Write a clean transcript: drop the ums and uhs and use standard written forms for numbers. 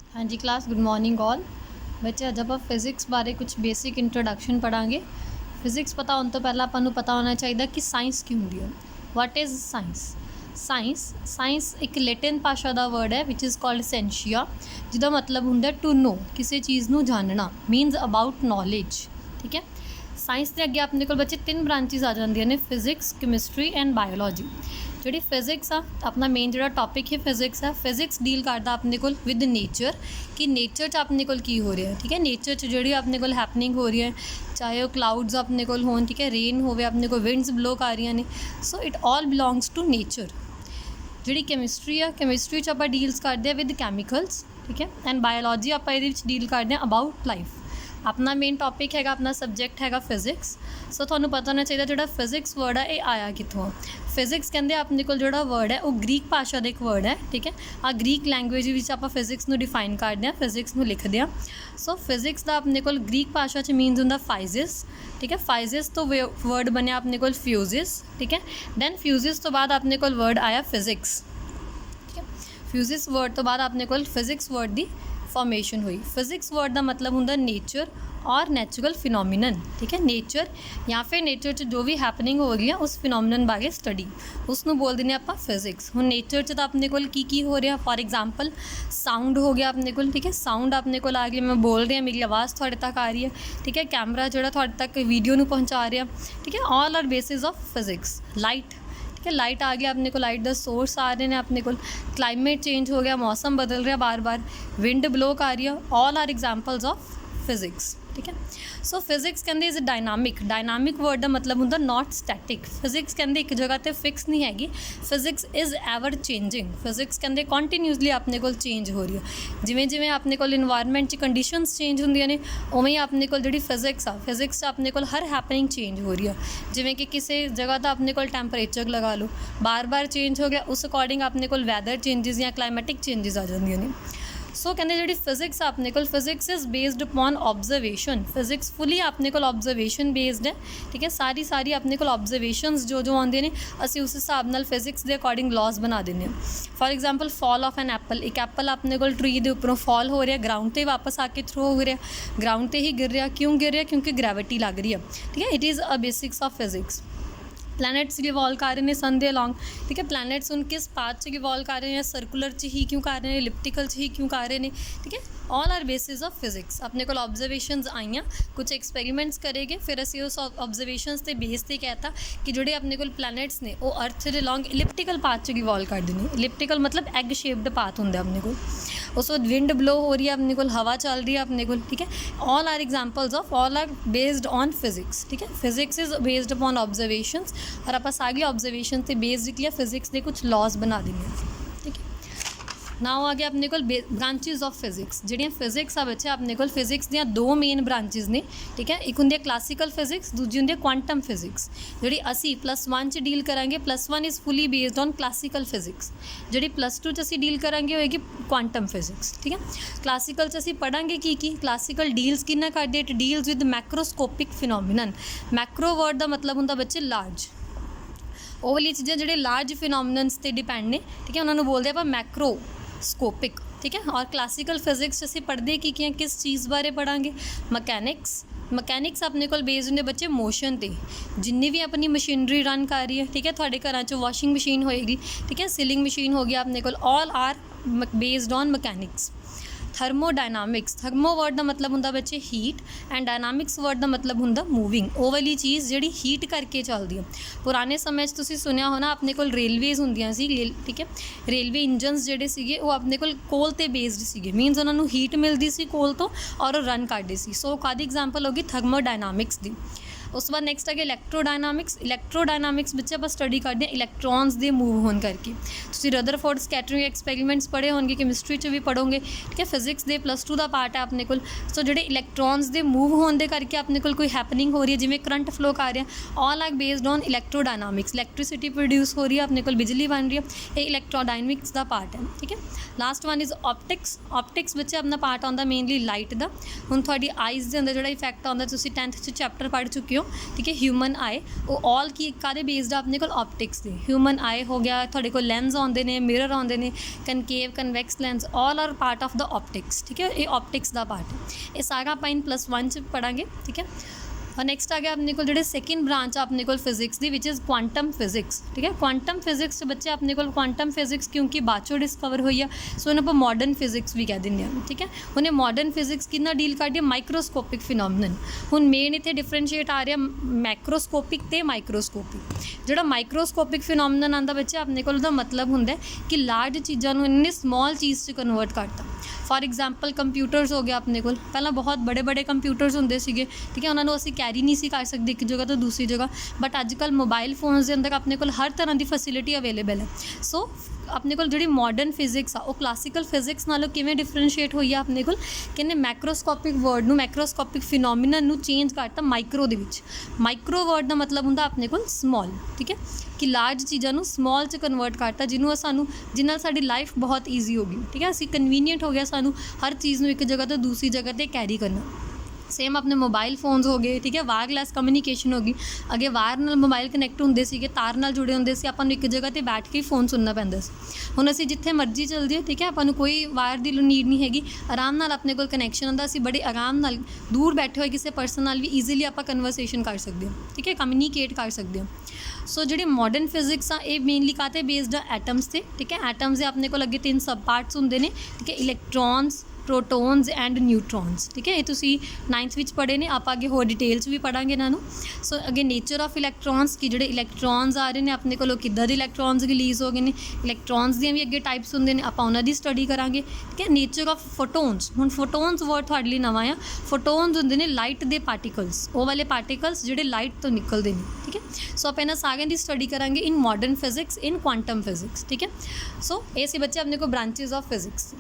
हाँ जी class, good morning all. बच्चे अज आप फिजिक्स बारे कुछ बेसिक इंट्रोडक्शन पढ़ांगे। फिजिक्स पता होने तो पहला आपको पता होना चाहिए कि साइंस की होंगी है। What is science? साइंस एक लैटिन भाषा का वर्ड है विच इज़ कॉल्ड सेंशिया, जिसका मतलब होंगे टू नो, किसी चीज़ को जानना, मीनस अबाउट नॉलेज। ठीक है। साइंस के अगे अपने को बच्चे 3 ब्रांचेस आ जाती ने, फिजिक्स, कैमिस्ट्री एंड बायोलॉजी। जी फिजिक्स आ अपना मेन जो टॉपिक है फिजिक्स है। फिजिक्स डील करता अपने को विद नेचर, कि नेचर च अपने को की हो रहा है। ठीक है। नेचर च जी अपने को हैपनिंग हो रही है, चाहे वो क्लाउड्स अपने को हो, ठीक है, रेन हो, अपने को विंड्स ब्लो कर रही ने। So it all belongs to nature. जी कैमिस्ट्री है, कैमिस्ट्री च आप डील्स करते हैं विद कैमिकल्स। ठीक है। एंड बायोलॉजी आप डील करते हैं अबाउट लाइफ। अपना मेन टॉपिक है, अपना सबजैक्ट है फिजिक्स। सो थोड़ा पता होना चाहिए जो फिजिक्स वर्ड है ये आया कितों। फिजिक्स कहते अपने को जो वर्ड है वो ग्रीक भाषा का एक वर्ड है। ठीक है। आ ग्रीक लैंग्वेज आप फिजिक्स को डिफाइन करते हैं, फिजिक्स को लिखते हैं। सो फिजिक्स का अपने को ग्रीक भाषा मीनस होंगे फाइजिस। ठीक है। फाइजिस तो वर्ड बनया अपने को फ्यूजिस। ठीक है। दैन फ्यूजिस तो बाद अपने को वर्ड आया फिजिक्स। ठीक है। फ्यूजिस वर्ड तो बाद अपने को फिजिक्स वर्ड की फॉर्मेशन हुई। फिजिक्स वर्ड का मतलब होंगे नेचर और नैचुरल फिनोमिनन। ठीक है। नेचर या फिर नेचर जो भी हैपनिंग हो रही है उस फिनोमिनन बारे स्टडी, उसनों बोल देने आप फिजिक्स। हम नेचर तो अपने को की हो रहा, फॉर एग्जाम्पल साउंड हो गया अपने को। ठीक है। साउंड अपने को आ गया, मैं बोल रही हूँ, मेरी आवाज़ थोड़े तक आ रही है। ठीक है। कैमरा जो थोड़े तक वीडियो में पहुँचा रहा। ठीक है। All are basis of physics. Light, ठीक है, लाइट आ गया अपने को, लाइट द सोर्स आ रहे हैं अपने को। क्लाइमेट चेंज हो गया, मौसम बदल रहा बार बार, विंड ब्लो आ रही है, all are examples of physics. ठीक है। सो फिजिक्स कहते इज़ डायनामिक वर्ड का मतलब होंगे नॉट स्टैटिक। फिजिक्स कहते एक जगह पर फिक्स नहीं हैगी, physics is ever changing. Physics कहते कॉन्टीन्यूसली अपने को चेंज हो रही है। जिमें जिमें अपने को इन्वायरमेंट कंडीशनस चेंज होंदियां ने, उवें अपने को जी फिजिक्स अपने को हर हैपनिंग चेंज हो रही है। जिमें कि किसी जगह का अपने को टैंपरेचर लगा लो बार बार चेंज हो गया, उस अकॉर्डिंग अपने को वैदर चेंजिज या क्लाइमेटिक चेंजिज आ जांदियां ने। सो कहते जी फिजिक्स अपने को, physics is based upon observation. Physics fully अपने को ऑब्जर्वेशन बेस्ड है। ठीक है। सारी अपने को ऑब्जर्वेशंस जो आते हैं असी उस हिसाब नाल फिजिक्स के अकॉर्डिंग लॉज बना देने। For example fall of an apple, एक एप्पल अपने को ट्री के उपरों फॉल हो रहा, ग्राउंड पर वापस आके थ्रो हो रहा, ग्राउंड पर ही गिर रहा। क्यों गिर रहा? क्योंकि ग्रैविटी लग रही है। ठीक है। It is a basics of physics. Planets revolve कर रहे हैं सन दे अलॉन्ग। ठीक है। प्लैनेट्स उन किस पाथ से रिवॉल्व कर रहे हैं, सर्कुलर च ही क्यों कर रहे हैं, इलिप्टिकल च ही क्यों कर रहे हैं। ठीक है। All are basis of physics. अपने को ऑब्जर्वेशंस आईया, कुछ एक्सपेरीमेंट्स करेंगे, फिर असी उस ऑब्जर्वेशंस के बेस से कहता कि जोड़े अपने को प्लैनेट्स ने वो अर्थ के अलॉन्ग इलिप्टिकल पाथ से रिवॉल्व कर देने। इलिप्टिकल मतलब एग शेप्ड पाथ होंगे अपने को। उस वक्त विंड ब्लो हो रही है अपने को, हवा चल रही है अपने को। ठीक है। All are examples of, all are based on physics. ठीक है। Physics is based upon observations, और आप सारी ऑब्जर्वेशन से बेस्ड किया फिजिक्स के कुछ लॉज बना देंगे। ठीक है। नाउ आ गया अपने को ब्रांचेस ऑफ फिजिक्स। जिहड़ियां फिजिक्स आ बच्चे अपने को फिजिक्स दी दो मेन ब्रांचेस ने। ठीक है। एक होंदी क्लासिकल फिजिक्स, दूजी होंदी क्वांटम फिजिक्स। जिहड़ी असी +1 च डील करांगे, +1 is fully based on classical physics. जिहड़ी +2 च असी डील करांगे होएगी क्वांटम फिजिक्स। ठीक है। क्लासिकल च असी पढ़ांगे की क्लासिकल डील्स किन्ना करदे, it deals with macroscopic phenomenon. Macro word का मतलब होंदा बच्चे लार्ज। वो वाली चीज़ें जो लार्ज फिनोमिनन्स पर डिपेंड ने। ठीक है। उन्होंने बोलते हैं मैक्रोस्कोपिक। ठीक है। और क्लासिकल फिजिक्स असी पढ़ते की किस चीज़ बारे पढ़ांगे, मकैनिक्स अपने को बेस्ड होंगे बच्चे मोशन ते, जिन्नी भी अपनी मशीनरी रन कर रही है। ठीक है। थोड़े घर च वॉशिंग मशीन होएगी। ठीक है। सीलिंग मशीन हो गया अपने को, all are based on mechanics. Thermo word का मतलब होंगे बच्चे हीट, एंड डायनामिक्स वर्ड का मतलब होंगे मूविंग। वो वाली चीज़ जी हीट करके चलती है। पुराने समय तुसीं सुनिया होना अपने को रेलवेज़ होंदियां सी। ठीक है। रेलवे इंजनस जोड़े सीगे वो अपने को कोल ते बेस्ड सीगे, मीनस उन्होंने हीट मिलती सी कोल तो, और रन करते सी। सो कादी एग्जाम्पल होगी थर्मोडायनामिक्स की। उस बाद नैक्सट आ गया इलैक्ट्रोडायनामिक्स बच्चे आप स्टडी करते हैं इलैक्ट्रॉन्स के मूव होने करके। तुसीं रदरफोर्ड स्कैटरिंग एक्सपेरीमेंट्स पढ़े होंगे, केमिस्ट्री च भी पढ़ोगे। ठीक है। फिजिक्स के +2 का पार्ट है अपने को। सो जो इलैक्ट्रॉन्स के मूव होने करके अपने को कोई हैपनिंग हो रही है, जिमें करंट फ्लो कर रहा है, all are based on electrodynamics. Electricity produce हो रही है अपने को, बिजली बन रही है, ये इलैक्ट्रोडायनामिक्स का पार्ट है। ठीक है। लास्ट वन इज़ ऑप्टिक्स बच्चे अपना पार्ट आता मेनली लाइट का। हुण तुहाडी आईज़ के अंदर जो इफैक्ट आता, तुसीं 10th चैप्टर पढ़ चुके हो, ਹੋ, ਠੀਕ ਹੈ। ਹਿਊਮਨ ਆਈ ਉਹ ਆਲ ਕੀ ਕਾਹਦੇ ਬੇਸਡ ਆ, ਆਪਣੇ ਕੋਲ ਆਪਟਿਕਸ ਦੇ। ਹਿਊਮਨ ਆਈ ਹੋ ਗਿਆ, ਤੁਹਾਡੇ ਕੋਲ ਲੈਂਸ ਆਉਂਦੇ ਨੇ, ਮਿਰਰ ਆਉਂਦੇ ਨੇ, concave convex lens, all are part of ਦਾ ਆਪਟਿਕਸ, ਠੀਕ ਹੈ। ਇਹ ਆਪਟਿਕਸ ਦਾ ਪਾਰਟ ਹੈ। ਇਹ ਸਾਰਾ ਆਪਾਂ ਇਨ +1 'ਚ ਪੜ੍ਹਾਂਗੇ, ਠੀਕ ਹੈ। और नैक्सट आ गया अपने को जो सैकेंड ब्रांच आ अपने को फिजिक्स की, विच इज़ क्वांटम फिजिक्स, ठीक है। क्वांटम फिजिक्स बच्चे अपने को क्वांटम फिजिक्स क्योंकि बाद चो डिस्कवर हुई है, सो उन्हें आप मॉडर्न फिजिक्स भी कह देंगे, ठीक है। उन्हें मॉडर्न फिजिक्स कितना डील करती है, माइक्रोस्कोपिक फिनोमिनन। हुण मेन इत्थे डिफरेंशिएट आ रहा मैक्रोस्कोपिक ते माइक्रोस्कोपिक। जो माइक्रोस्कोपिक फिनोमिनन आंदा बच्चे अपने को मतलब हुंदा है कि लार्ज चीज़ों इन्ने स्मॉल चीज़ च कन्वर्ट करता। फॉर एग्जाम्पल कंप्यूटर्स हो गया अपने को, पहला बहुत बड़े बड़े कंप्यूटर्स होंदे सीगे, ठीक है। उन्होंने असीं कैरी नहीं सी कर सकते एक जगह तो दूसरी जगह, बट अजकल मोबाइल फोन्स के अंदर अपने को हर तरह की फैसिलिटी अवेलेबल है। सो अपने को जी मॉडर्न फिजिक्स आ क्लासिकल फिजिक्स नालों किवें डिफरेंशिएट हुई है, अपने को कहने मैक्रोस्कोपिक वर्ड नू मैक्रोस्कोपिक फिनोमिनन नू चेंज करता माइक्रो दे विच। माइक्रो वर्ड का मतलब हुंदा अपने को स्मॉल, ठीक है, कि लार्ज चीज़ों स्मॉल च कन्वर्ट करता, जिन्हों सानू जिन्हां साडी लाइफ बहुत ईजी हो गई, ठीक है। असीं कन्वीनियंट हो गया सानू हर चीज़ नू एक जगह तो दूसरी जगह पर कैरी करना। सेम अपने मोबाइल फोन्स हो गए, ठीक है, वायरलैस कम्यूनीकेशन हो गई। अगे वायर नाल मोबाइल कनैक्ट होंदे सीगे, तार नाल जुड़े होंदे सी, आपां नूं एक जगह ते बैठ के ही फोन सुनना पैंदा सी। हुण असीं जिथे मर्जी चल जाइए, ठीक है, आपां नूं कोई वायर दी नीड नहीं हैगी, आराम नाल अपने कोल कनैक्शन हुंदा, असीं बड़े आराम नाल दूर बैठे हुए किसी परसन नाल भी ईजीली आपां कन्वर्सेशन कर सकते हो, ठीक है, कम्यूनीकेट कर सकते हो। सो जी मॉडर्न फिजिक्स आ ये मेनली काते बेस्ड आ एटम्स से, ठीक है। एटम्स दे अपने को अगे 3 सब पार्ट्स होंदे ने, ठीक है, इलैक्ट्रॉन्स, प्रोटोन्स एंड न्यूट्रॉन्स, ठीक है। ये तुसी 9th विच पढ़े ने, आप आगे होर डिटेल्स भी पढ़ांगे इन्हों। सो अगे नेचर ऑफ इलैक्ट्रॉन्स कि जोड़े इलैक्ट्रॉन्स आ रहे हैं अपने को किद्दां दे इलैक्ट्रॉन्स रिलीज़ हो गए हैं, इलैक्ट्रॉन्स दी भी अगे टाइप्स होंदे ने, आपां उन्हां दी स्टडी करांगे, ठीक है। नेचर ऑफ फोटोन्स, हुण फोटोन्स वर्ड तुहाडे लई नवां आ। फोटोन्स होंदे ने लाइट दे पार्टिकल्स, वो वाले पार्टिकल्स जोड़े लाइट तो निकलते हैं, ठीक है। सो आप इन्हां सारियां दी स्टडी करांगे in modern physics, in quantum physics, ठीक है। सो ये सी बच्चे अपने को ब्रांचेस ऑफ फिजिक्स।